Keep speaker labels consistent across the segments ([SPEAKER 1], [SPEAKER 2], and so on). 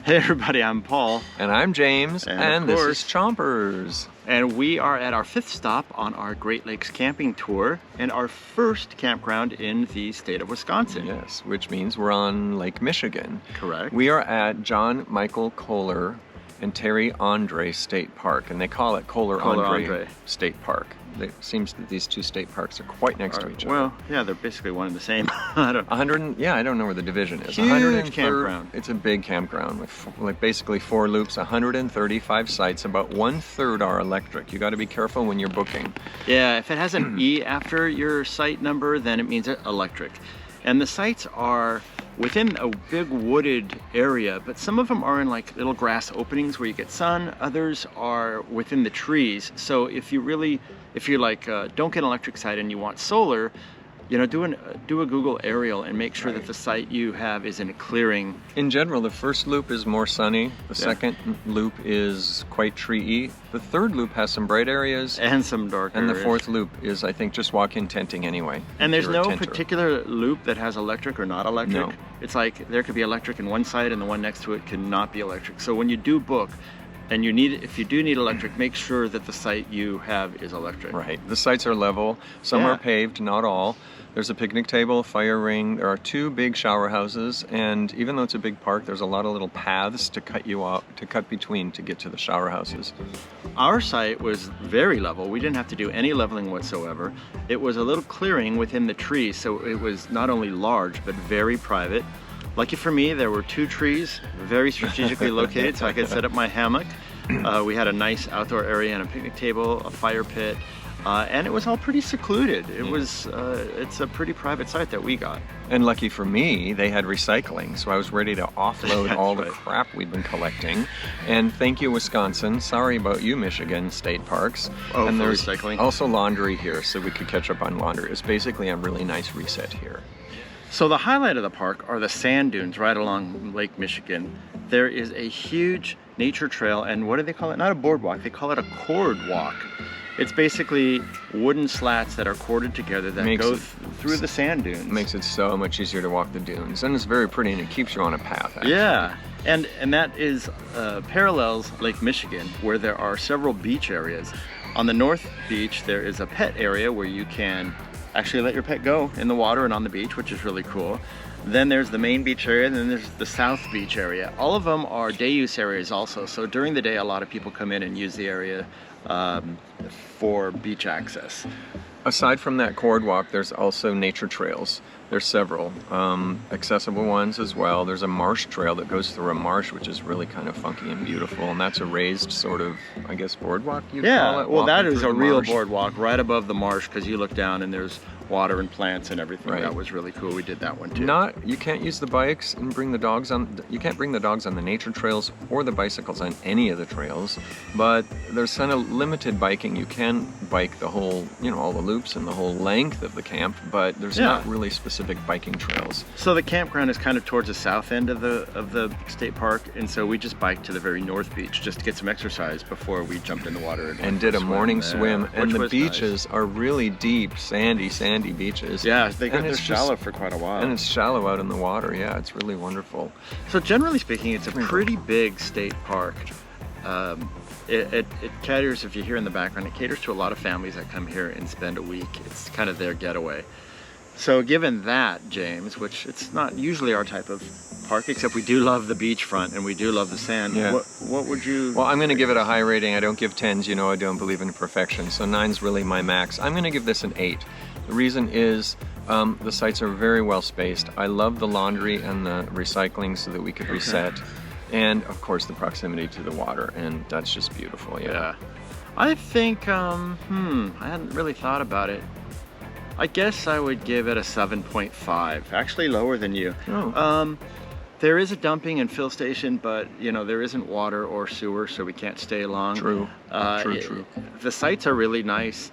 [SPEAKER 1] Hey everybody, I'm Paul.
[SPEAKER 2] And I'm James, and this is Chompers.
[SPEAKER 1] And we are at our 5th stop on our Great Lakes camping tour, and our first campground in the state of Wisconsin.
[SPEAKER 2] Yes, which means we're on Lake Michigan.
[SPEAKER 1] Correct.
[SPEAKER 2] We are at John Michael Kohler and Terry Andrae State Park, and they call it Kohler Andrae State Park. It seems that these two state parks are quite next to each other.
[SPEAKER 1] Well, yeah, they're basically one and the same.
[SPEAKER 2] I don't know where the division is.
[SPEAKER 1] Huge campground.
[SPEAKER 2] It's a big campground with basically 4 loops, 135 sites. About 1/3 are electric. You got to be careful when you're booking.
[SPEAKER 1] Yeah, if it has an E after your site number, then it means electric. And the sites are within a big wooded area, but some of them are in like little grass openings where you get sun. Others are within the trees. So if you're like don't get an electric site and you want solar, you know, do a Google aerial and make sure that the site you have is in a clearing.
[SPEAKER 2] In general, the first loop is more sunny. The second loop is quite tree-y. The third loop has some bright areas.
[SPEAKER 1] And some dark areas.
[SPEAKER 2] And the fourth loop is, I think, just walk-in tenting anyway.
[SPEAKER 1] And there's no particular loop that has electric or not electric.
[SPEAKER 2] No.
[SPEAKER 1] It's like there could be electric in one site and the one next to it cannot be electric. So when you do book, and if you do need electric, make sure that the site you have is electric.
[SPEAKER 2] Right. The sites are level. Some are paved, not all. There's a picnic table, a fire ring. There are 2 big shower houses, and even though it's a big park, there's a lot of little paths to cut between to get to the shower houses.
[SPEAKER 1] Our site was very level. We didn't have to do any leveling whatsoever. It was a little clearing within the trees, so it was not only large but very private. Lucky for me, there were 2 trees, very strategically located, so I could set up my hammock. We had a nice outdoor area and a picnic table, a fire pit, and it was all pretty secluded. It's a pretty private site that we got.
[SPEAKER 2] And lucky for me, they had recycling, so I was ready to offload all the crap we'd been collecting. And thank you, Wisconsin. Sorry about you, Michigan State Parks.
[SPEAKER 1] Oh,
[SPEAKER 2] and
[SPEAKER 1] for
[SPEAKER 2] there's
[SPEAKER 1] recycling?
[SPEAKER 2] Also laundry here, so we could catch up on laundry. It's basically a really nice reset here.
[SPEAKER 1] So the highlight of the park are the sand dunes right along Lake Michigan. There is a huge nature trail, and what do they call it? Not a boardwalk, they call it a cord walk. It's basically wooden slats that are corded together that go through the sand dunes.
[SPEAKER 2] Makes it so much easier to walk the dunes, and it's very pretty, and it keeps you on a path, actually.
[SPEAKER 1] Yeah, and that is parallels Lake Michigan, where there are several beach areas. On the North Beach, there is a pet area where you can actually let your pet go in the water and on the beach, which is really cool. Then there's the main beach area, and then there's the South Beach area. All of them are day use areas also, so during the day a lot of people come in and use the area for beach access.
[SPEAKER 2] Aside from that cord walk, there's also nature trails. There's several accessible ones as well. There's a marsh trail that goes through a marsh, which is really kind of funky and beautiful, and that's a raised sort of, I guess, boardwalk you'd call it?
[SPEAKER 1] Well, that is a real boardwalk right above the marsh, because you look down and there's water and plants and everything. That was really cool. We did that one too.
[SPEAKER 2] You can't use the bikes and bring the dogs on. You can't bring the dogs on the nature trails or the bicycles on any of the trails, but there's kind of limited biking. You can bike the whole, all the loops and the whole length of the camp, but there's not really specific biking trails.
[SPEAKER 1] So the campground is kind of towards the south end of the state park, and so we just biked to the very North Beach just to get some exercise before we jumped in the water
[SPEAKER 2] and did a morning swim. And the beaches are really deep, sandy beaches.
[SPEAKER 1] Yeah, they're shallow for quite a while.
[SPEAKER 2] And it's shallow out in the water. Yeah, it's really wonderful.
[SPEAKER 1] So generally speaking, it's a pretty big state park. It caters, if you hear in the background, it caters to a lot of families that come here and spend a week. It's kind of their getaway. So given that, James, which it's not usually our type of park, except we do love the beachfront and we do love the sand, what would you...
[SPEAKER 2] Well, I'm going to give it a high rating. I don't give 10s, I don't believe in perfection, so 9's really my max. I'm going to give this an 8. The reason is the sites are very well spaced. I love the laundry and the recycling so that we could reset. And of course the proximity to the water, and that's just beautiful. Yeah.
[SPEAKER 1] I think, I hadn't really thought about it. I guess I would give it a 7.5, actually lower than you. There is a dumping and fill station, but there isn't water or sewer, so we can't stay long.
[SPEAKER 2] True.
[SPEAKER 1] The sites are really nice.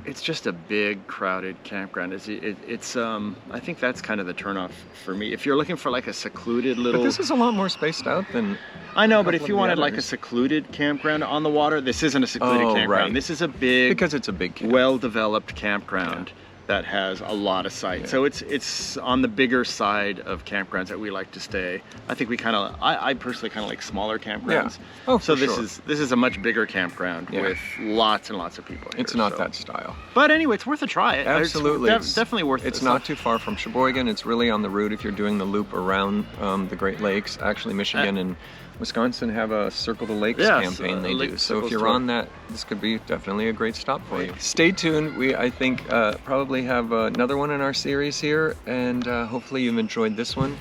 [SPEAKER 1] It's just a big, crowded campground. It's I think that's kind of the turnoff for me. If you're looking for like a secluded little...
[SPEAKER 2] But this is a lot more spaced out than...
[SPEAKER 1] I know, but if you wanted like a secluded campground on the water, this isn't a secluded campground.
[SPEAKER 2] Right.
[SPEAKER 1] This is a big...
[SPEAKER 2] Because it's a big camp.
[SPEAKER 1] Well-developed campground. that has a lot of sites. So it's on the bigger side of campgrounds that we like to stay. I think I personally kind of like smaller campgrounds.
[SPEAKER 2] Yeah. Oh,
[SPEAKER 1] so
[SPEAKER 2] for
[SPEAKER 1] this is a much bigger campground with lots and lots of people here,
[SPEAKER 2] It's not that style.
[SPEAKER 1] But anyway, it's worth a try.
[SPEAKER 2] Absolutely.
[SPEAKER 1] It's definitely worth it.
[SPEAKER 2] It's not too far from Sheboygan. It's really on the route if you're doing the loop around the Great Lakes. Actually, Michigan and Wisconsin have a Circle the Lakes campaign they do. So if you're on that, this could be definitely a great stop for you. Stay tuned. We, I think, probably have another one in our series here, and hopefully you've enjoyed this one.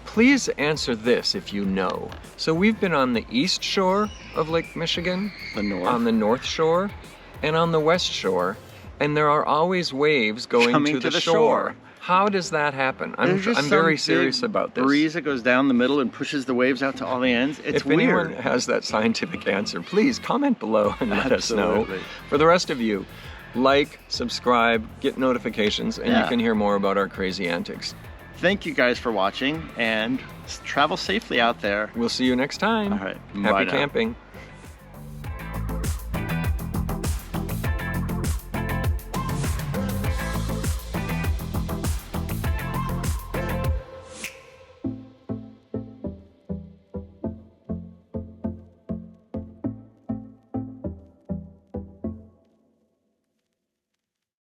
[SPEAKER 2] Please answer this if you know. So we've been on the east shore of Lake Michigan, on the north shore, and on the west shore, and there are always waves going to the shore. How does that happen? I'm very serious about this.
[SPEAKER 1] Breeze that goes down the middle and pushes the waves out to all the ends. It's weird.
[SPEAKER 2] If anyone has that scientific answer, please comment below and let us know. For the rest of you, like, subscribe, get notifications, and you can hear more about our crazy antics.
[SPEAKER 1] Thank you guys for watching, and travel safely out there.
[SPEAKER 2] We'll see you next time.
[SPEAKER 1] All right.
[SPEAKER 2] Happy camping.